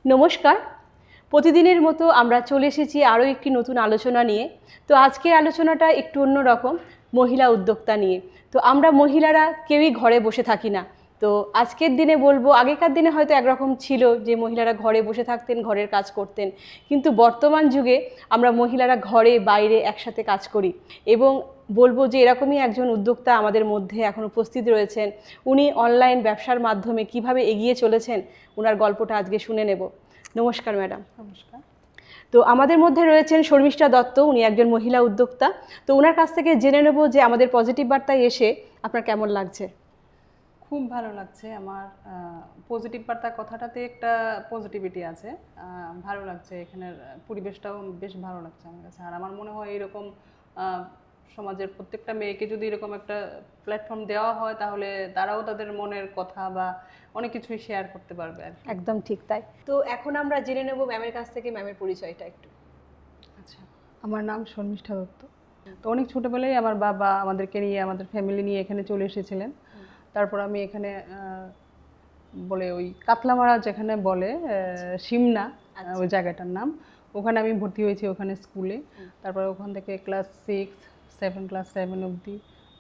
নমস্কার। প্রতিদিনের মতো আমরা চলে এসেছি আরও একটি নতুন আলোচনা নিয়ে। তো আজকের আলোচনাটা একটু অন্যরকম, মহিলা উদ্যোক্তা নিয়ে। তো আমরা মহিলারা কেউই ঘরে বসে থাকি না। তো আজকের দিনে বলবো, আগেকার দিনে হয়তো একরকম ছিল যে মহিলারা ঘরে বসে থাকতেন, ঘরের কাজ করতেন। কিন্তু বর্তমান যুগে আমরা মহিলারা ঘরে বাইরে একসাথে কাজ করি এবং বলবো যে এরকমই একজন উদ্যোক্তা আমাদের মধ্যে এখন উপস্থিত রয়েছেন। উনি অনলাইন ব্যবসার মাধ্যমে কিভাবে এগিয়ে চলেছেন, ওনার গল্পটা আজকে শুনে নেব। নমস্কার ম্যাডাম। নমস্কার। তো আমাদের মধ্যে রয়েছেন শর্মিষ্ঠা দত্ত, উনি একজন মহিলা উদ্যোক্তা। তো ওনার কাছ থেকে জেনে নেব যে আমাদের পজিটিভ বার্তায় এসে আপনার কেমন লাগছে। খুব ভালো লাগছে আমার। পজিটিভ বার্তা কথাটাতে একটা পজিটিভিটি আছে। ভালো লাগছে, এখানের পরিবেশটাও বেশ ভালো লাগছে আমার কাছে। আর আমার মনে হয় এরকম সমাজের প্রত্যেকটা মেয়েকে যদি এরকম একটা প্ল্যাটফর্ম দেওয়া হয় তাহলে তারাও তাদের মনের কথা বা অনেক কিছুই শেয়ার করতে পারবে আর কি। একদম ঠিক তাই। তো এখন আমরা জেনে নেব ম্যামের কাছ থেকে ম্যামের পরিচয়টা একটু। আচ্ছা, আমার নাম শর্মিষ্ঠা দত্ত। তো অনেক ছোটোবেলায় আমার বাবা আমাদেরকে নিয়ে, আমাদের ফ্যামিলি নিয়ে এখানে চলে এসেছিলেন। তারপর আমি এখানে বলে ওই কাতলামারা যেখানে বলে সিমনা, ওই জায়গাটার নাম, ওখানে আমি ভর্তি হয়েছি ওখানে স্কুলে। তারপরে ওখান থেকে ক্লাস 6, 7, ক্লাস 7 অবধি,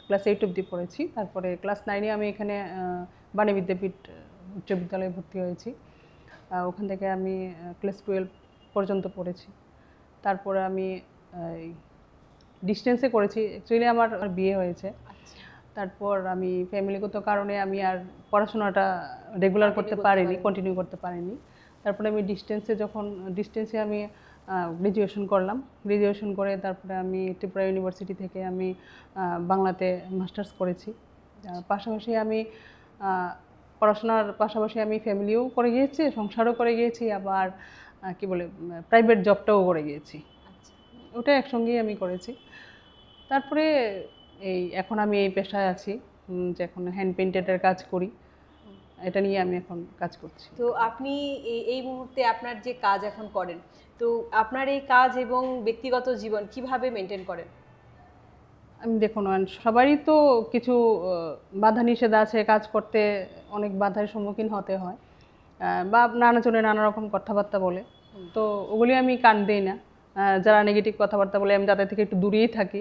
ক্লাস 8 অবধি পড়েছি। তারপরে ক্লাস 9-এ আমি এখানে বাণী বিদ্যাপীঠ উচ্চ বিদ্যালয়ে ভর্তি হয়েছি। ওখান থেকে আমি ক্লাস 12 পর্যন্ত পড়েছি। তারপরে আমি ডিস্টেন্সে করেছি। অ্যাকচুয়ালি আমার বিয়ে হয়েছে। তারপর আমি ফ্যামিলিগত কারণে আমি আর পড়াশোনাটা রেগুলার করতে পারিনি, কন্টিনিউ করতে পারিনি। তারপরে আমি ডিস্টেন্সে আমি গ্র্যাজুয়েশন করলাম। গ্র্যাজুয়েশন করে তারপরে আমি ত্রিপুরা ইউনিভার্সিটি থেকে আমি বাংলাতে মাস্টার্স করেছি। পাশাপাশি আমি পড়াশোনার পাশাপাশি আমি ফ্যামিলিও করে গিয়েছি, সংসারও করে গিয়েছি, আবার কি বলে প্রাইভেট জবটাও করে গিয়েছি। ওটা একসঙ্গেই আমি করেছি। তারপরে এখন আমি এই পেশায় আছি, যে এখন হ্যান্ড পেইন্টেডের কাজ করি। এটা নিয়ে আমি এখন কাজ করছি। তো আপনি এই মুহূর্তে আপনার যে কাজ এখন করেন, তো আপনার এই কাজ এবং ব্যক্তিগত জীবন কিভাবে মেনটেন করেন? আমি দেখুন, সবারই তো কিছু বাধা নিষেধ আছে, কাজ করতে অনেক বাধার সম্মুখীন হতে হয়, বা নানাজনে নানা রকম কথাবার্তা বলে। তো ওগুলি আমি কান দিই না। যারা নেগেটিভ কথাবার্তা বলে আমি তাদের থেকে একটু দূরেই থাকি।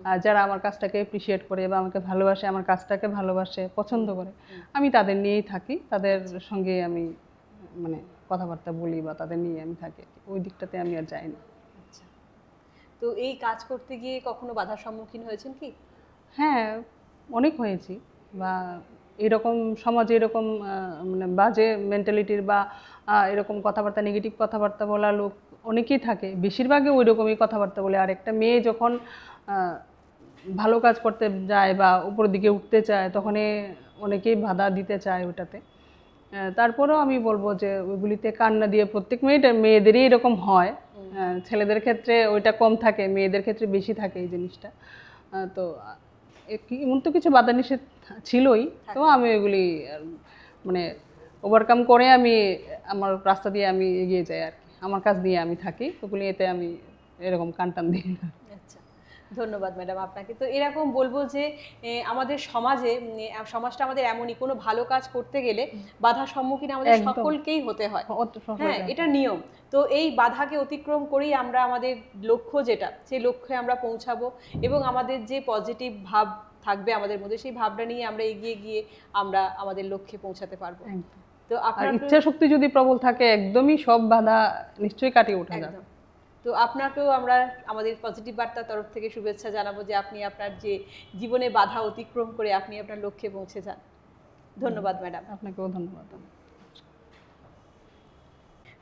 আর যারা আমার কাজটাকে অ্যাপ্রিসিয়েট করে বা আমাকে ভালোবাসে, আমার কাজটাকে ভালোবাসে, পছন্দ করে, আমি তাদের নিয়েই থাকি। তাদের সঙ্গে আমি মানে কথাবার্তা বলি বা তাদের নিয়ে আমি থাকি। ওই দিকটাতে আমি আর যাই না। তো এই কাজ করতে গিয়ে কখনো বাধার সম্মুখীন হয়েছেন কি? হ্যাঁ, অনেক হয়েছি। বা এরকম সমাজে এরকম মানে বাজে মেন্টালিটির বা এরকম কথাবার্তা, নেগেটিভ কথাবার্তা বলা লোক অনেকেই থাকে। বেশিরভাগই ওই রকমই কথাবার্তা বলে। আর একটা মেয়ে যখন ভালো কাজ করতে যায় বা উপরের দিকে উঠতে চায়, তখন অনেকেই বাধা দিতে চায় ওটাতে। তারপরেও আমি বলবো যে ওইগুলিতে কান না দিয়ে, প্রত্যেক মেয়েদেরই এরকম হয়। ছেলেদের ক্ষেত্রে ওইটা কম থাকে, মেয়েদের ক্ষেত্রে বেশি থাকে এই জিনিসটা। তো এমন তো কিছু বাধা নিষেধ ছিলই, তো আমি ওইগুলি মানে ওভারকাম করে আমি আমার রাস্তা দিয়ে আমি এগিয়ে যাই আর কি। আমার কাজ নিয়ে আমি থাকি, ওগুলি এতে আমি এরকম কান টান দিই না। আচ্ছা, ধন্যবাদ ম্যাডাম আপনাকে। তো এরকম বলবো যে আমাদের সমাজটা আমাদের এমনই, কোনো ভালো কাজ করতে গেলে বাধার সম্মুখীন আমাদের সকলকেই হতে হয়। হ্যাঁ, এটা নিয়ম। তো এই বাধাকে অতিক্রম করেই আমরা আমাদের লক্ষ্য যেটা, সেই লক্ষ্যে আমরা পৌঁছাবো এবং আমাদের যে পজিটিভ ভাব থাকবে আমাদের মধ্যে, সেই ভাবটা নিয়ে আমরা এগিয়ে গিয়ে আমরা আমাদের লক্ষ্যে পৌঁছাতে পারবো। তো আপনার ইচ্ছা শক্তি যদি প্রবল থাকে, একদমই সব বাধা নিশ্চয়ই কাটিয়ে ওঠা যাবে। তো আপনাকেও আমরা আমাদের পজিটিভ বার্তার তরফ থেকে শুভেচ্ছা জানাবো যে আপনি আপনার যে জীবনে বাধা অতিক্রম করে আপনি আপনার লক্ষ্যে পৌঁছে যান। ধন্যবাদ ম্যাডাম। আপনাকেও ধন্যবাদ।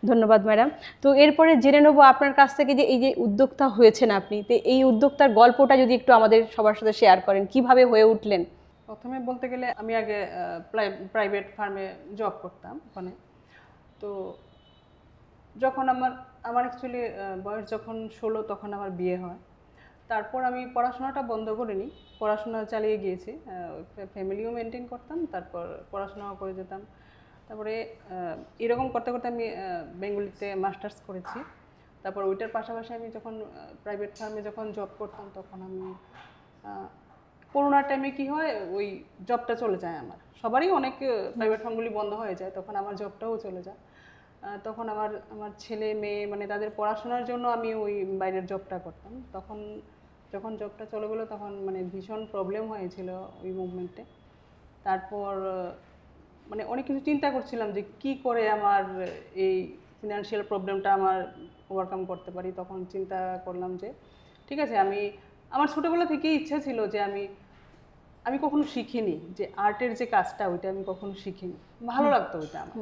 ধন্যবাদ ম্যাডাম। তো এরপরে জেনে নেবো আপনার কাছ থেকে যে এই যে উদ্যোক্তা হয়েছেন আপনি, তো এই উদ্যোক্তার গল্পটা যদি একটু আমাদের সবার সাথে শেয়ার করেন, কিভাবে হয়ে উঠলেন? প্রথমে বলতে গেলে আমি আগে প্রাইভেট ফার্মে জব করতাম ওখানে। তো যখন আমার অ্যাকচুয়ালি বয়স যখন 16, তখন আমার বিয়ে হয়। তারপর আমি পড়াশোনাটা বন্ধ করিনি, পড়াশোনা চালিয়ে গিয়েছি। ফ্যামিলিও মেনটেন করতাম, তারপর পড়াশোনাও করে যেতাম। তারপরে এরকম করতে করতে আমি বেঙ্গলিতে মাস্টার্স করেছি। তারপর ওইটার পাশাপাশি আমি যখন প্রাইভেট ফার্মে যখন জব করতাম, তখন আমি করোনার টাইমে কি হয়, ওই জবটা চলে যায় আমার। সবারই অনেক প্রাইভেট ফার্মগুলি বন্ধ হয়ে যায়, তখন আমার জবটাও চলে যায়। তখন আমার আমার ছেলে মেয়ে মানে তাদের পড়াশোনার জন্য আমি ওই বাইরের জবটা করতাম। তখন যখন জবটা চলে গেলো তখন মানে ভীষণ প্রবলেম হয়েছিল ওই মুভমেন্টে। তারপর মানে অনেক কিছু চিন্তা করছিলাম যে কি করে আমার এই ফিনান্সিয়াল প্রবলেমটা আমার ওভারকাম করতে পারি। তখন চিন্তা করলাম যে ঠিক আছে, আমার ছোটোবেলা থেকেই ইচ্ছা ছিল যে আমি কখনো শিখিনি যে আর্টের যে কাজটা ওইটা আমি কখনো শিখিনি। ভালো লাগতো ওইটা, আমার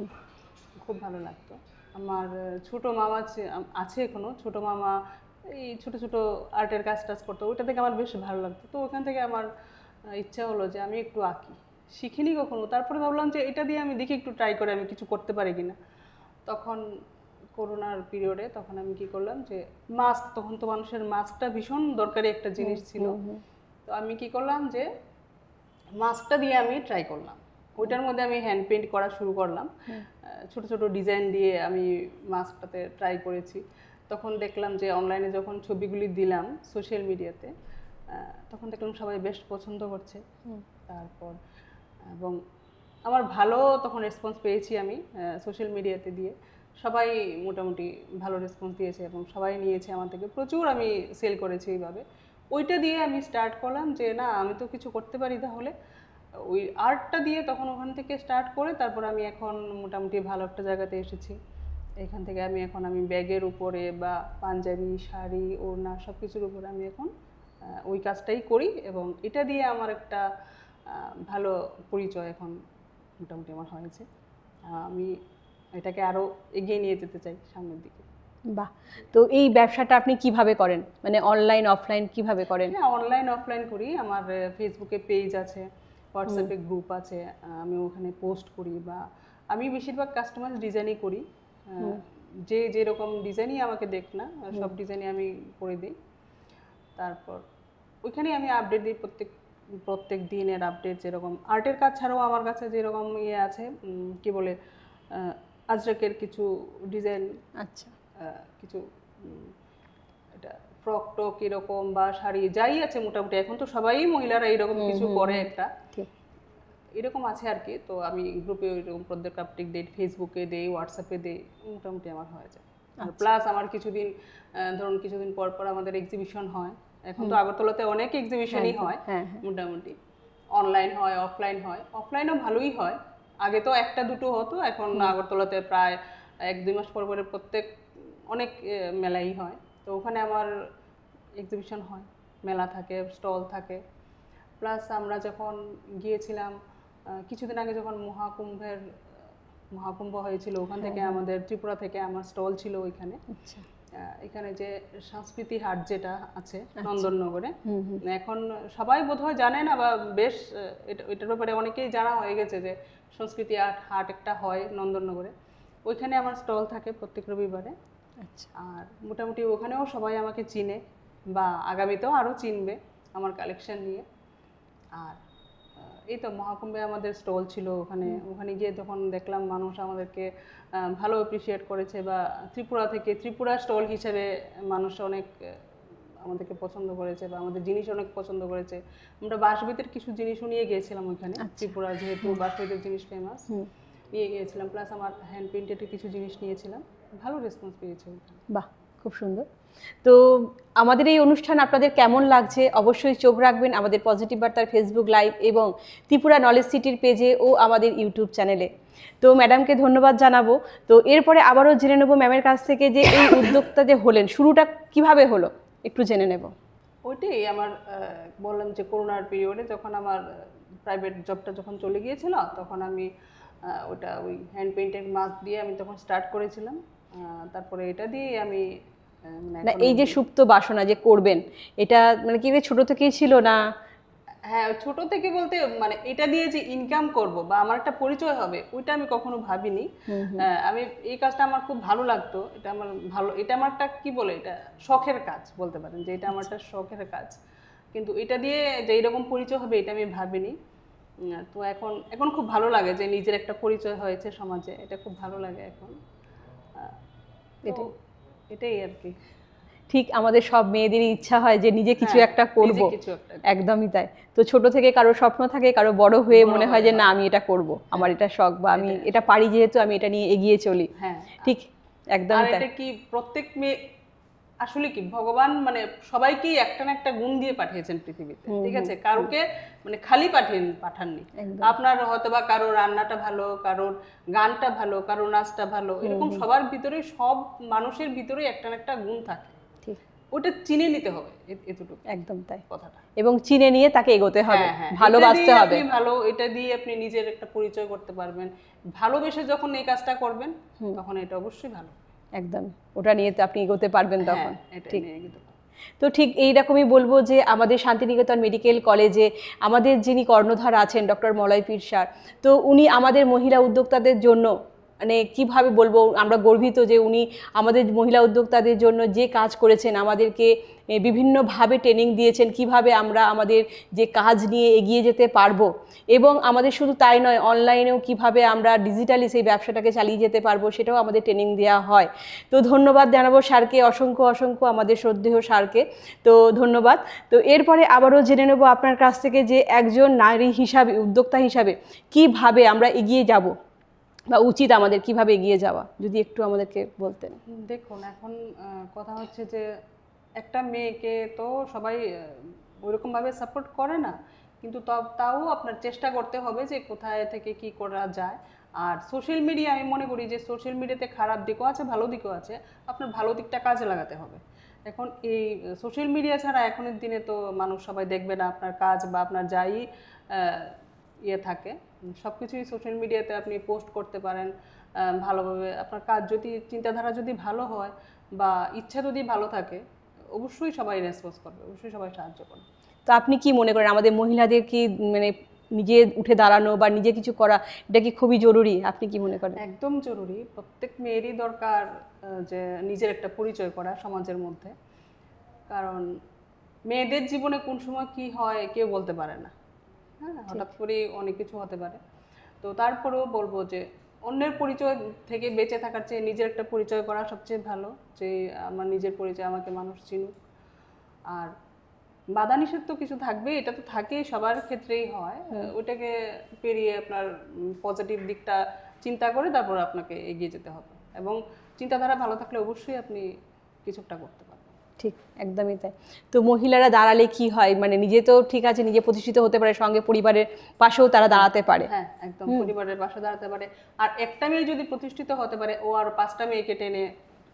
খুব ভালো লাগতো। আমার ছোটো মামা আছে এখনো, ছোটো মামা এই ছোটো ছোটো আর্টের কাজ টাজ করতো, ওইটা থেকে আমার বেশ ভালো লাগতো। তো ওখান থেকে আমার ইচ্ছা হলো যে আমি একটু আঁকি, শিখিনি কখনো। তারপরে ভাবলাম যে এটা দিয়ে আমি দেখি একটু ট্রাই করে আমি কিছু করতে পারি কিনা। তখন করোনার পিরিয়ডে তখন আমি কি করলাম যে মাস্ক, তখন তো মানুষের মাস্কটা ভীষণ দরকারি একটা জিনিস ছিল। তো আমি কি করলাম যে মাস্কটা দিয়ে আমি ট্রাই করলাম, ওইটার মধ্যে আমি হ্যান্ড পেইন্ট করা শুরু করলাম। ছোট ছোট ডিজাইন দিয়ে আমি মাস্কটাতে ট্রাই করেছি। তখন দেখলাম যে অনলাইনে যখন ছবিগুলি দিলাম সোশ্যাল মিডিয়াতে, তখন দেখলাম সবাই বেশ পছন্দ করছে। তারপর এবং আমার ভালো তখন রেসপন্স পেয়েছি আমি সোশ্যাল মিডিয়াতে দিয়ে, সবাই মোটামুটি ভালো রেসপন্স দিয়েছে এবং সবাই নিয়েছে আমার থেকে, প্রচুর আমি সেল করেছি এইভাবে। ওইটা দিয়ে আমি স্টার্ট করলাম যে না আমি তো কিছু করতে পারি তাহলে ওই আর্টটা দিয়ে। তখন ওখান থেকে স্টার্ট করে তারপর আমি এখন মোটামুটি ভালো একটা জায়গাতে এসেছি। এখান থেকে আমি ব্যাগের উপরে বা পাঞ্জাবি, শাড়ি, ওড়না সব কিছুর উপরে আমি এখন ওই কাজটাই করি এবং এটা দিয়ে আমার একটা ভালো পরিচয় এখন মোটামুটি আমার হয়েছে। আমি এটাকে আরও এগিয়ে নিয়ে যেতে চাই সামনের দিকে। বাহ, তো এই ব্যবসাটা আপনি কিভাবে করেন, মানে অনলাইন অফলাইন কিভাবে করেন? হ্যাঁ, অনলাইন অফলাইন করি। আমার ফেসবুকে পেজ আছে, হোয়াটসঅ্যাপে গ্রুপ আছে, আমি ওখানে পোস্ট করি। বা আমি বেশিরভাগ কাস্টমাইজ ডিজাইনই করি, যে যেরকম ডিজাইনই আমাকে দেখ না সব ডিজাইনই আমি করে দিই। তারপর ওইখানে আমি আপডেট দিই, প্রত্যেক দিনের আপডেট। যেরকম আর্টের কাজ ছাড়াও আমার কাছে যেরকম আছে কি বলে আজরাকের কিছু ডিজাইন, আচ্ছা, কিছু এটা ফ্রক টক এরকম বা শাড়ি যাই আছে মোটামুটি, এখন তো সবাই মহিলারা এরকম কিছু করে একটা এরকম আছে আর কি। তো আমি গ্রুপে ওইরকম প্রত্যেক আপডেট দিই, ফেসবুকে দিই, হোয়াটসঅ্যাপে দিই, মোটামুটি আমার হয়ে যায়। আর প্লাস আমার কিছুদিন পর পর আমাদের এক্সিবিশন হয়। এখন তো আগরতলাতে অনেক এক্সিবিশনই হয় মোটামুটি, অনলাইন হয়, অফলাইন হয়। অফলাইনও ভালোই হয়, আগে তো একটা দুটো হতো, এখন আগরতলাতে প্রায় 1-2 মাস পর পরে অনেক মেলাই হয়। তো ওখানে আমার এক্সিবিশন হয়, মেলা থাকে, স্টল থাকে। প্লাস আমরা যখন গিয়েছিলাম কিছুদিন আগে, যখন মহাকুম্ভ হয়েছিল, ওখান থেকে আমাদের ত্রিপুরা থেকে আমার স্টল ছিল ওইখানে। এখানে যে সংস্কৃতি হাট যেটা আছে নন্দননগরে, এখন সবাই বোধহয় জানে না বা বেশ এটার ব্যাপারে অনেকেই জানা হয়ে গেছে যে সংস্কৃতি হাট একটা হয় নন্দননগরে। ওইখানে আমার স্টল থাকে প্রত্যেক রবিবারে। আর মোটামুটি ওখানেও সবাই আমাকে চিনে বা আগামীতেও আরও চিনবে আমার কালেকশন নিয়ে। আর এই তো মহাকুম্ভে আমাদের স্টল ছিল, ওখানে গিয়ে যখন দেখলাম মানুষ আমাদেরকে ভালো অ্যাপ্রিসিয়েট করেছে, বা ত্রিপুরা স্টল হিসেবে মানুষ অনেক আমাদেরকে পছন্দ করেছে বা আমাদের জিনিস অনেক পছন্দ করেছে। আমরা বাঁশবেতের কিছু জিনিসও নিয়ে গিয়েছিলাম ওইখানে, ত্রিপুরা যেহেতু বাঁশবেতের জিনিস ফেমাস, নিয়ে গিয়েছিলাম। প্লাস আমার হ্যান্ড পেইন্টেড কিছু জিনিস নিয়েছিলাম, ভালো রেসপন্স পেয়েছে। বাহ, খুব সুন্দর। তো আমাদের এই অনুষ্ঠান আপনাদের কেমন লাগছে অবশ্যই চোখ রাখবেন আমাদের পজিটিভ বার্তার ফেসবুক লাইভ এবং ত্রিপুরা নলেজ সিটির পেজে ও আমাদের ইউটিউব চ্যানেলে। তো ম্যাডামকে ধন্যবাদ জানাবো। তো এরপরে আবারও জেনে নেব ম্যামের কাছ থেকে যে এই উদ্যোক্তা যে হলেন, শুরুটা কিভাবে হলো একটু জেনে নেব। ওইটাই আমার বললাম যে করোনার পিরিয়ডে যখন আমার প্রাইভেট জবটা যখন চলে গিয়েছিল, তখন আমি ওই হ্যান্ড পেইন্টেড মাস্ক দিয়ে আমি তখন স্টার্ট করেছিলাম। তারপরে এটা দিয়ে আমি না, এই যে সুপ্ত বাসনা যে করবেন, এটা মানে কি ছোট থেকেই ছিল না? হ্যাঁ, ছোট থেকে বলতে মানে এটা দিয়ে যে ইনকাম করব বা আমার একটা পরিচয় হবে, ওইটা আমি কখনো ভাবিনি। আমি এই কাজটা আমার খুব ভালো লাগতো, এটা আমার একটা কি বলে, এটা শখের কাজ বলতে পারেন, যে এটা আমার একটা শখের কাজ। কিন্তু এটা দিয়ে যে এরকম পরিচয় হবে এটা আমি ভাবিনি। তো এখন খুব ভালো লাগে যে নিজের একটা পরিচয় হয়েছে সমাজে, এটা খুব ভালো লাগে এখন। এটাই আর কি। ঠিক আমাদের সব মেয়েদেরই ইচ্ছা হয় যে নিজে কিছু একটা করব, একদমই তাই। তো ছোট থেকে কারো স্বপ্ন থাকে, কারো বড় হয়ে মনে হয় যে না আমি এটা করব, আমার এটা শখ বা আমি এটা পারি, যেহেতু আমি এটা নিয়ে এগিয়ে চলি। হ্যাঁ ঠিক, একদমই তাই। এটা কি প্রত্যেক মেয়ে আসলে কি ভগবান মানে সবাইকেই একটা না একটা গুণ দিয়ে পাঠিয়েছেন পৃথিবীতে, ঠিক আছে? কারোকে মানে খালি পাঠাননি। আপনার হয়তো বা কারোর রান্নাটা ভালো, কারোর গানটা ভালো, কারোর নাচটা ভালো, এরকম সবার ভিতরে, সব মানুষের ভিতরে একটা না একটা গুণ থাকে, ঠিক, ওটা চিনে নিতে হবে, এতটুকু একদম তাই কথাটা। এবং চিনে নিয়ে তাকে এগোতে হবে, ভালোবাসতে হবে। এটা দিয়ে আপনি নিজের একটা পরিচয় করতে পারবেন। ভালোবেসে যখন এই কাজটা করবেন তখন এটা অবশ্যই ভালো, একদম ওটা নিয়ে তো আপনি এগোতে পারবেন তখন। ঠিক। তো ঠিক এইরকমই বলবো যে আমাদের শান্তিনিকেতন মেডিকেল কলেজে আমাদের যিনি কর্ণধার আছেন ডক্টর মলয় পীর স্যার, তো উনি আমাদের মহিলা উদ্যোক্তাদের জন্য মানে কিভাবে বলবো, আমরা গর্বিত যে উনি আমাদের মহিলা উদ্যোক্তাদের জন্য যে কাজ করেছেন, আমাদেরকে বিভিন্নভাবে ট্রেনিং দিয়েছেন কিভাবে আমরা আমাদের যে কাজ নিয়ে এগিয়ে যেতে পারবো, এবং আমাদের শুধু তাই নয়, অনলাইনেও কিভাবে আমরা ডিজিটালি সেই ব্যবসাটাকে চালিয়ে যেতে পারবো সেটাও আমাদের ট্রেনিং দেওয়া হয়। তো ধন্যবাদ জানাবো স্যারকে, অসংখ্য অসংখ্য, আমাদের শ্রদ্ধেয় স্যারকে। তো ধন্যবাদ। তো এরপরে আবারও জেনে নেব আপনার কাছ থেকে যে একজন নারী হিসাবে, উদ্যোক্তা হিসাবে কিভাবে আমরা এগিয়ে যাব বা উচিত আমাদের কিভাবে এগিয়ে যাওয়া, যদি একটু আমাদেরকে বলতেন। দেখুন, এখন কথা হচ্ছে যে একটা মেয়েকে তো সবাই ওইরকমভাবে সাপোর্ট করে না, কিন্তু তাও আপনার চেষ্টা করতে হবে যে কোথায় থেকে কি করা যায়। আর সোশ্যাল মিডিয়া, আমি মনে করি যে সোশ্যাল মিডিয়াতে খারাপ দিকও আছে, ভালো দিকও আছে, আপনার ভালো দিকটা কাজে লাগাতে হবে। এখন এই সোশ্যাল মিডিয়া ছাড়া এখনের দিনে তো মানুষ সবাই দেখবে না আপনার কাজ বা আপনার যাই ইয়ে থাকে, সব কিছুই সোশ্যাল মিডিয়াতে আপনি পোস্ট করতে পারেন ভালোভাবে। আপনার কাজ যদি, চিন্তাধারা যদি ভালো হয় বা ইচ্ছা যদি ভালো থাকে, অবশ্যই সবাই রেসপন্স করবে, অবশ্যই সবাই সাহায্য করবে। তো আপনি কি মনে করেন আমাদের মহিলাদের কি মানে নিজে উঠে দাঁড়ানো বা নিজে কিছু করা, এটা কি খুবই জরুরি? আপনি কি মনে করেন? একদম জরুরি। প্রত্যেক মেয়েরই দরকার যে নিজের একটা পরিচয় করা সমাজের মধ্যে, কারণ মেয়েদের জীবনে কোন সময় কি হয় কেউ বলতে পারে না। হ্যাঁ, হঠাৎ করে অনেক কিছু হতে পারে। তো তারপরেও বলবো যে অন্যের পরিচয় থেকে বেঁচে থাকার চেয়ে নিজের একটা পরিচয় করা সবচেয়ে ভালো, যে আমার নিজের পরিচয়, আমাকে মানুষ চিনুক। আর বাধা নিষেধ তো কিছু থাকবে, এটা তো থাকেই, সবার ক্ষেত্রেই হয়। ওইটাকে পেরিয়ে আপনার পজিটিভ দিকটা চিন্তা করে তারপর আপনাকে এগিয়ে যেতে হবে, এবং চিন্তাধারা ভালো থাকলে অবশ্যই আপনি কিছুটা করতে পারবেন। ঠিক, একদমই তাই। তো মহিলারা দাঁড়ালে কি হয়, মানে নিজে তো ঠিক আছে, নিজে প্রতিষ্ঠিত হতে পারে, সঙ্গে পরিবারের পাশেও তারা দাঁড়াতে পারে। হ্যাঁ, একদম পরিবারের পাশে দাঁড়াতে পারে। আর একটা মেয়ে যদি প্রতিষ্ঠিত হতে পারে, ও আর 5টা মেয়েকে টেনে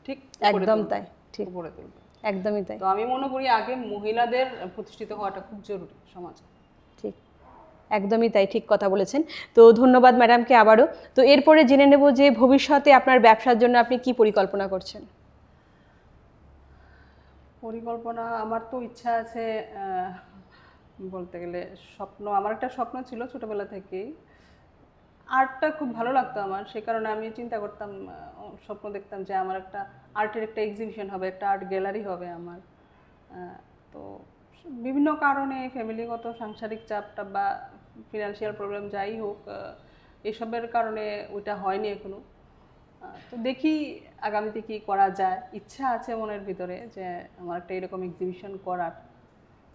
ঠিক একদম তাই, ঠিক উপরে তুলবে। একদমই তাই। তো আমি মনে করি আগে মহিলাদের প্রতিষ্ঠিত হওয়াটা খুব জরুরি সমাজে। ঠিক, একদমই তাই, ঠিক কথা বলেছেন। তো ধন্যবাদ ম্যাডামকে আবারও। তো এরপরে জেনে নেব যে ভবিষ্যতে আপনার ব্যবসার জন্য আপনি কি পরিকল্পনা করছেন? পরিকল্পনা, আমার তো ইচ্ছা আছে, বলতে গেলে স্বপ্ন, আমার একটা স্বপ্ন ছিল ছোটবেলা থেকেই, আর্টটা খুব ভালো লাগতো আমার, সে কারণে আমি চিন্তা করতাম, স্বপ্ন দেখতাম যে আমার একটা আর্টের একটা এক্সিবিশন হবে, একটা আর্ট গ্যালারি হবে আমার। তো বিভিন্ন কারণে, ফ্যামিলিগত সাংসারিক চাপটা বা ফিনান্সিয়াল প্রবলেম যাই হোক, এসবের কারণে ওইটা হয়নি এখনো। তো দেখি আগামীতে কি করা যায়। ইচ্ছা আছে মনের ভিতরে যে আমার একটা এরকম এক্সিবিশন করার।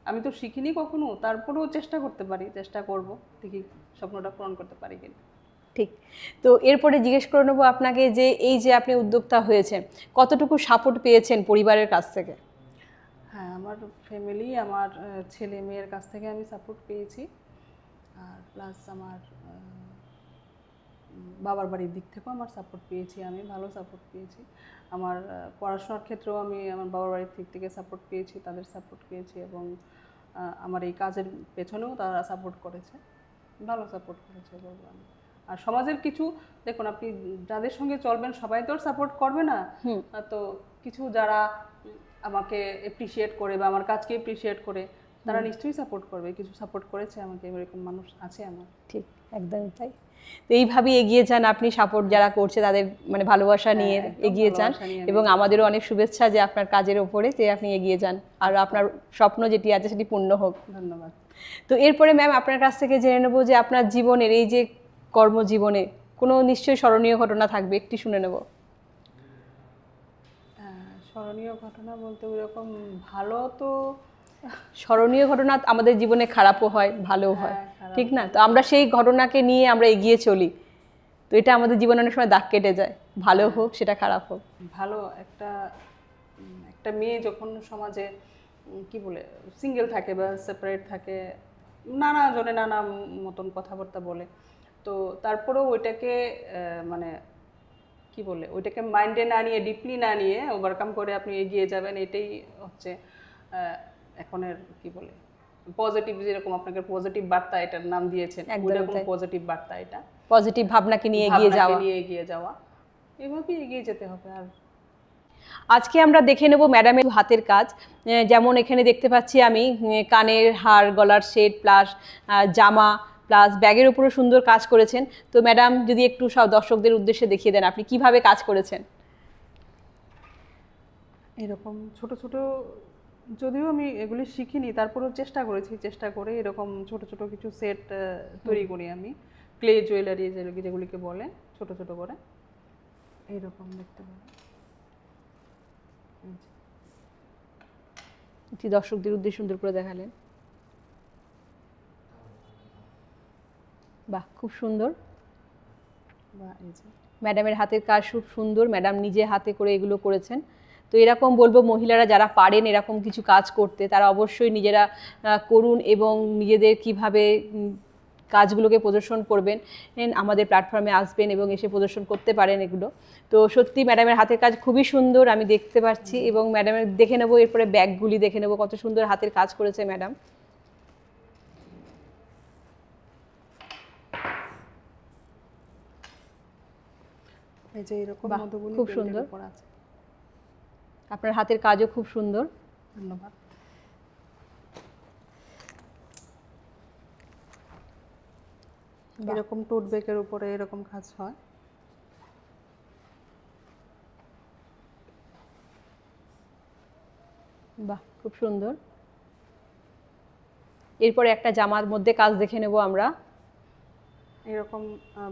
আমি তো শিখিনি কখনো, তারপরেও চেষ্টা করতে পারি, চেষ্টা করব, দেখি স্বপ্নটা পূরণ করতে পারি কিনা। ঠিক। তো এরপরে জিজ্ঞেস করে নেবো আপনাকে যে এই যে আপনি উদ্যোক্তা হয়েছেন, কতটুকু সাপোর্ট পেয়েছেন পরিবারের কাছ থেকে? হ্যাঁ, আমার ফ্যামিলি, আমার ছেলে মেয়ের কাছ থেকে আমি সাপোর্ট পেয়েছি, আর প্লাস আমার বাবার বাড়ির দিক থেকেও আমার সাপোর্ট পেয়েছি, আমি ভালো সাপোর্ট পেয়েছি। আমার পড়াশোনার ক্ষেত্রেও আমি আমার বাবার বাড়ির দিক থেকে সাপোর্ট পেয়েছি, তাদের সাপোর্ট পেয়েছি, এবং আমার এই কাজের পেছনেও তারা সাপোর্ট করেছে, ভালো সাপোর্ট করেছে বলবো আমি। আর সমাজের কিছু, দেখুন আপনি যাদের সঙ্গে চলবেন সবাই তো সাপোর্ট করবে না, তো কিছু যারা আমাকে এপ্রিসিয়েট করে বা আমার কাজকে এপ্রিসিয়েট করে, তারা নিশ্চয়ই সাপোর্ট করবে, কিছু সাপোর্ট করেছে আমাকে, এরকম মানুষ আছে আমার। ঠিক, একদমই তাই। তো এইভাবেই এগিয়ে যান আপনি, সাপোর্ট যারা করছে তাদের মানে ভালোবাসা নিয়ে এগিয়ে যান, এবং আমাদেরও অনেক শুভেচ্ছা যে আপনার কাজের ওপরে যে আপনি এগিয়ে যান, আর আপনার স্বপ্ন যেটি আছে সেটি পূর্ণ হোক। ধন্যবাদ। তো এরপরে ম্যাম আপনার কাছ থেকে জেনে নেবো যে আপনার জীবনের এই যে কর্মজীবনে কোনো নিশ্চয়ই স্মরণীয় ঘটনা থাকবে, একটি শুনে নেব। স্মরণীয় ঘটনা বলতে ওইরকম ভালো তো স্মরণীয় ঘটনা আমাদের জীবনে খারাপও হয় ভালোও হয়, খারাপ ঠিক না? তো আমরা সেই ঘটনাকে নিয়ে আমরা এগিয়ে চলি, তো এটা আমাদের জীবনে অনেক সময় দাগ কেটে যায়, ভালো হোক সেটা খারাপ হোক। ভালো একটা একটা মেয়ে যখন সমাজে কি বলে সিঙ্গেল থাকে বা সেপারেট থাকে, নানা জনে নানা মতন কথাবার্তা বলে, তো তারপরেও ওইটাকে মানে কি বলে ওইটাকে মাইন্ডে না নিয়ে ডিপলি না নিয়ে ওভারকাম করে আপনি এগিয়ে যাবেন, এটাই হচ্ছে এখনের কি বলে পজিটিভ, যেরকম আপনাকে পজিটিভ বার্তা এটার নাম দিয়েছেন, ওইরকম পজিটিভ বার্তা, এটা পজিটিভ ভাবনাকে নিয়ে এগিয়ে যাওয়া, এভাবেই এগিয়ে যেতে হবে। আর আজকে আমরা দেখে নেব ম্যাডামের হাতের কাজ, যেমন এখানে দেখতে পাচ্ছি আমি কানের হার, গলার সেট প্লাস জামা প্লাস ব্যাগের উপরও সুন্দর কাজ করেছেন। তো ম্যাডাম যদি একটু সব দর্শকদের উদ্দেশ্যে দেখিয়ে দেন আপনি কিভাবে কাজ করেছেন। এরকম ছোট ছোট, যদিও আমি এগুলি শিখিনি, তারপরেও চেষ্টা করে এরকম ছোট ছোট কিছু সেট তৈরি করি আমি, ক্লে জুয়েলারি যেগুলিকে বলে, ছোট ছোট করে এইরকম দেখতে পাবেন। একটি দর্শকদের উদ্দেশ্যে সুন্দর করে দেখালেন, বাহ খুব সুন্দর। ম্যাডামের হাতের কাজ খুব সুন্দর, ম্যাডাম নিজে হাতে করে এগুলো করেছেন। তো এরকম বলবো মহিলারা যারা পারেন এরকম কিছু কাজ করতে, তারা অবশ্যই নিজেরা করুন এবং নিজেদের কিভাবে কাজগুলোকে প্রদর্শন করবেন আমাদের প্ল্যাটফর্মে আসবেন এবং এসে প্রদর্শন করতে পারেন এগুলো। তো সত্যি ম্যাডামের হাতের কাজ খুবই সুন্দর আমি দেখতে পাচ্ছি, এবং ম্যাডামের দেখে নেবো এরপরে ব্যাগগুলি দেখে নেবো, কত সুন্দর হাতের কাজ করেছে ম্যাডাম। এই যে এরকম মধুবনী খুব সুন্দর, আপনার হাতের কাজও খুব সুন্দর, ধন্যবাদ। এরকম টোট ব্যাগের উপরে এরকম কাজ হয়। বাহ খুব সুন্দর। এরপরে একটা জামার মধ্যে কাজ দেখে নেব আমরা, এরকম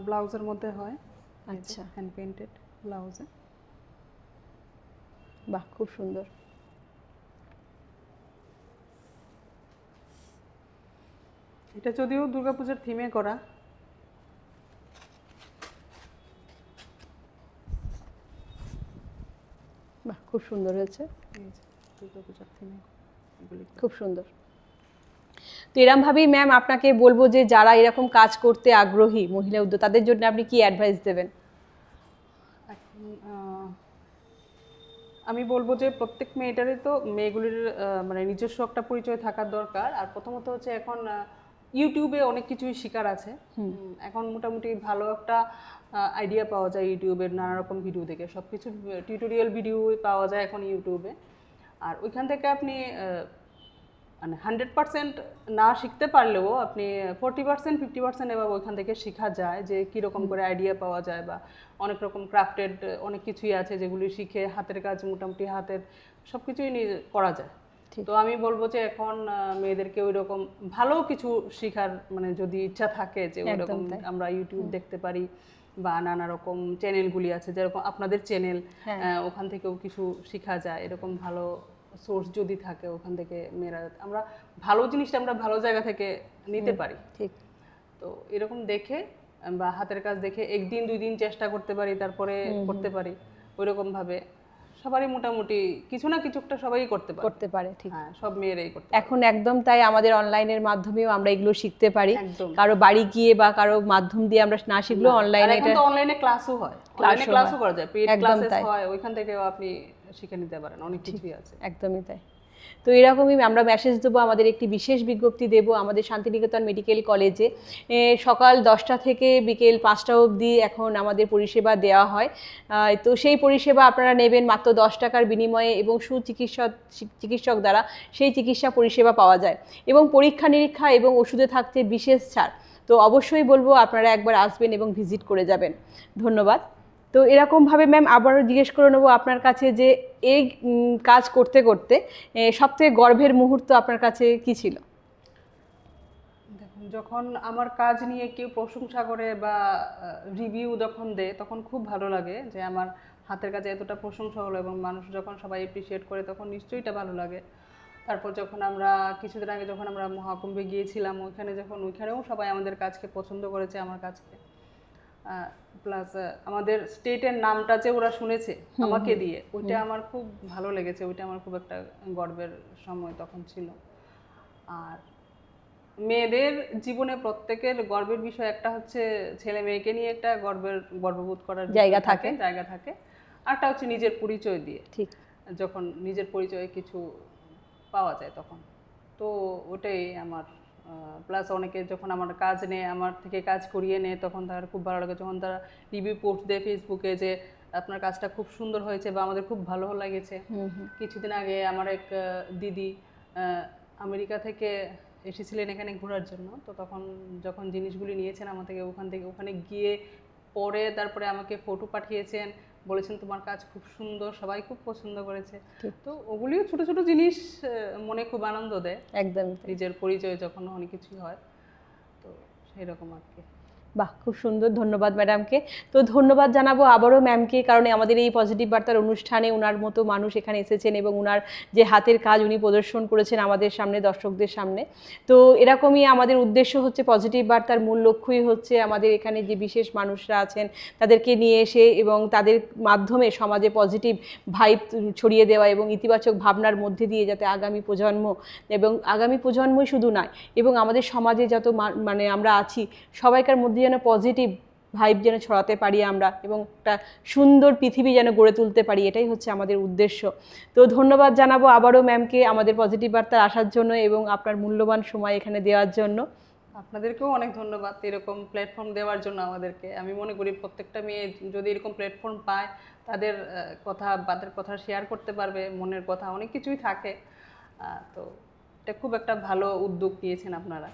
ব্লাউজের মধ্যে হয়। আচ্ছা, হ্যান্ড পেইন্টেড ব্লাউজে। বাহ খুব সুন্দর। এটা যদিও দুর্গাপূজার থিমে করা। বাহ খুব সুন্দর হয়েছে, দুর্গাপূজার থিমে খুব সুন্দর। তো এরমভাবেই ম্যাম আপনাকে বলবো যে যারা এরকম কাজ করতে আগ্রহী মহিলা উদ্যোগ, তাদের জন্য আপনি কি অ্যাডভাইস দেবেন? এখন আমি বলবো যে প্রত্যেক মেয়েটারই তো মেয়েগুলির মানে নিজস্ব একটা পরিচয় থাকার দরকার। আর প্রথমত হচ্ছে এখন ইউটিউবে অনেক কিছুই শেখার আছে, এখন মোটামুটি ভালো একটা আইডিয়া পাওয়া যায় ইউটিউবের নানা রকম ভিডিও থেকে, সব কিছুর টিউটোরিয়াল ভিডিও পাওয়া যায় এখন ইউটিউবে। আর ওইখান থেকে আপনি মানে 100% না শিখতে পারলেও আপনি 40% 50% এবার ওইখান থেকে শেখা যায় যে কীরকম করে আইডিয়া পাওয়া যায়, বা অনেক রকম ক্রাফটেড অনেক কিছুই আছে যেগুলি শিখে হাতের কাজ মোটামুটি হাতের সব কিছুই করা যায়। তো আমি বলবো যে এখন মেয়েদেরকে ওই রকম ভালো কিছু শেখার মানে যদি ইচ্ছা থাকে যে ওই রকম আমরা ইউটিউব দেখতে পারি, বা নানা রকম চ্যানেলগুলি আছে যেরকম আপনাদের চ্যানেল, ওখান থেকেও কিছু শেখা যায়। এরকম ভালো সোর্স যদি থাকে ওখান থেকে মেয়েরা আমরা ভালো জিনিসটা আমরা ভালো জায়গা থেকে নিতে পারি। ঠিক, তো এরকম দেখে বা হাতের কাজ দেখে একদিন দুই দিন চেষ্টা করতে পারি, তারপরে করতে পারি। ওইরকম ভাবে সবারই মোটামুটি কিছু না কিছু একটা সবাই করতে পারে। ঠিক, হ্যাঁ সব মেয়েরাই করতে পারে এখন একদম। তাই আমাদের অনলাইনের মাধ্যমেও আমরা এগুলো শিখতে পারি, কারো বাড়ি গিয়ে বা কারো মাধ্যম দিয়ে আমরা না শিখলেও অনলাইনে, এখন তো অনলাইনে ক্লাসও হয়, অনলাইনে ক্লাসও করা যায়, পেইড ক্লাসেস হয়, ওইখান থেকেও আপনি শিখে নিতে পারেন, অনেক কিছুই আছে। একদমই তাই। তো এরকমই আমরা মেসেজ দেবো, আমাদের একটি বিশেষ বিজ্ঞপ্তি দেব আমাদের শান্তিনিকেতন মেডিকেল কলেজে সকাল 10টা থেকে বিকেল 5টা অবধি এখন আমাদের পরিষেবা দেওয়া হয়। তো সেই পরিষেবা আপনারা নেবেন মাত্র 10 টাকার বিনিময়ে, এবং চিকিৎসক দ্বারা সেই চিকিৎসা পরিষেবা পাওয়া যায়, এবং পরীক্ষা নিরীক্ষা এবং ওষুধে থাকছে বিশেষ ছাড়। তো অবশ্যই বলবো আপনারা একবার আসবেন এবং ভিজিট করে যাবেন। ধন্যবাদ। তো এরকমভাবে ম্যাম আবারও জিজ্ঞেস করে নেবো আপনার কাছে যে এই কাজ করতে করতে সবথেকে গর্বের মুহূর্ত আপনার কাছে কি ছিল? দেখুন, যখন আমার কাজ নিয়ে কেউ প্রশংসা করে বা রিভিউ যখন দেয় তখন খুব ভালো লাগে যে আমার হাতের কাজে এতটা প্রশংসা হলো এবং মানুষ যখন সবাই অ্যাপ্রিসিয়েট করে তখন নিশ্চয়ই এটা ভালো লাগে। তারপর যখন আমরা কিছুদিন আগে যখন আমরা মহাকুম্ভে গিয়েছিলাম, ওইখানেও সবাই আমাদের কাজকে পছন্দ করেছে, আমার কাজকে। প্লাস আমাদের স্টেটের নামটা যে ওরা শুনেছে আমাকে দিয়ে, ওইটা আমার খুব ভালো লেগেছে, ওইটা আমার খুব একটা গর্বের সময় তখন ছিল। আর মেয়েদের জীবনে প্রত্যেকের গর্বের বিষয় একটা হচ্ছে ছেলে মেয়েকে নিয়ে একটা গর্ববোধ করার জায়গা থাকে। আরটা হচ্ছে নিজের পরিচয় দিয়ে, ঠিক, যখন নিজের পরিচয়ে কিছু পাওয়া যায় তখন। তো ওটাই আমার প্লাস অনেকে যখন আমার কাজ নেয়, আমার থেকে কাজ করিয়ে নেয়, তখন তার খুব ভালো লাগে। যখন তারা রিভিউ পোস্ট দেয় ফেসবুকে যে আপনার কাজটা খুব সুন্দর হয়েছে বা আমাদের খুব ভালো লেগেছে। কিছুদিন আগে আমার এক দিদি আমেরিকা থেকে এসেছিলেন এখানে ঘোরার জন্য, তো তখন যখন জিনিসগুলি নিয়েছেন আমার থেকে, ওখানে গিয়ে পরে তারপরে আমাকে ফটো পাঠিয়েছেন, বলেছেন তোমার কাজ খুব সুন্দর, সবাই খুব পছন্দ করেছে। তো ওগুলিও ছোট ছোট জিনিস মনে খুব আনন্দ দেয়, একদম নিজের পরিচয় যখন অনেক কিছুই হয়, তো সেই রকম আর কি। বাহ, খুব সুন্দর, ধন্যবাদ ম্যাডামকে। তো ধন্যবাদ জানাবো আবারও ম্যামকে, কারণ আমাদের এই পজিটিভ বার্তার অনুষ্ঠানে ওনার মতো মানুষ এখানে এসেছেন এবং ওনার যে হাতের কাজ উনি প্রদর্শন করেছেন আমাদের সামনে, দর্শকদের সামনে। তো এরকমই আমাদের উদ্দেশ্য হচ্ছে, পজিটিভ বার্তার মূল লক্ষ্যই হচ্ছে আমাদের এখানে যে বিশেষ মানুষরা আছেন তাদেরকে নিয়ে এসে এবং তাদের মাধ্যমে সমাজে পজিটিভ ভাইব ছড়িয়ে দেওয়া এবং ইতিবাচক ভাবনার মধ্যে দিয়ে যাতে আগামী প্রজন্মই শুধু নয় এবং আমাদের সমাজে যত মানে আমরা আছি সবাইকার মধ্যে যেন পজিটিভ ভাইব যেন ছড়াতে পারি আমরা এবং একটা সুন্দর পৃথিবী যেন গড়ে তুলতে পারি, এটাই হচ্ছে আমাদের উদ্দেশ্য। তো ধন্যবাদ জানাবো আবারও ম্যামকে আমাদের পজিটিভ বার্তার আসার জন্য এবং আপনার মূল্যবান সময় এখানে দেওয়ার জন্য। আপনাদেরকেও অনেক ধন্যবাদ এরকম প্ল্যাটফর্ম দেওয়ার জন্য আমাদেরকে। আমি মনে করি প্রত্যেকটা মেয়ে যদি এরকম প্ল্যাটফর্ম পায়, তাদের কথা শেয়ার করতে পারবে, মনের কথা অনেক কিছুই থাকে। তো এটা খুব একটা ভালো উদ্যোগ নিয়েছেন আপনারা,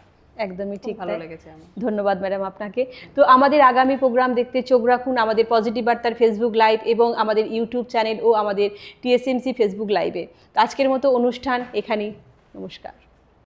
একদমই ঠিক, ভালো লেগেছে আমার। ধন্যবাদ ম্যাডাম আপনাকে। তো আমাদের আগামী প্রোগ্রাম দেখতে চোখ রাখুন আমাদের পজিটিভ বার্তার ফেসবুক লাইভ এবং আমাদের ইউটিউব চ্যানেল ও আমাদের TSMC ফেসবুক লাইভে। তো আজকের মতো অনুষ্ঠান এখানেই, নমস্কার।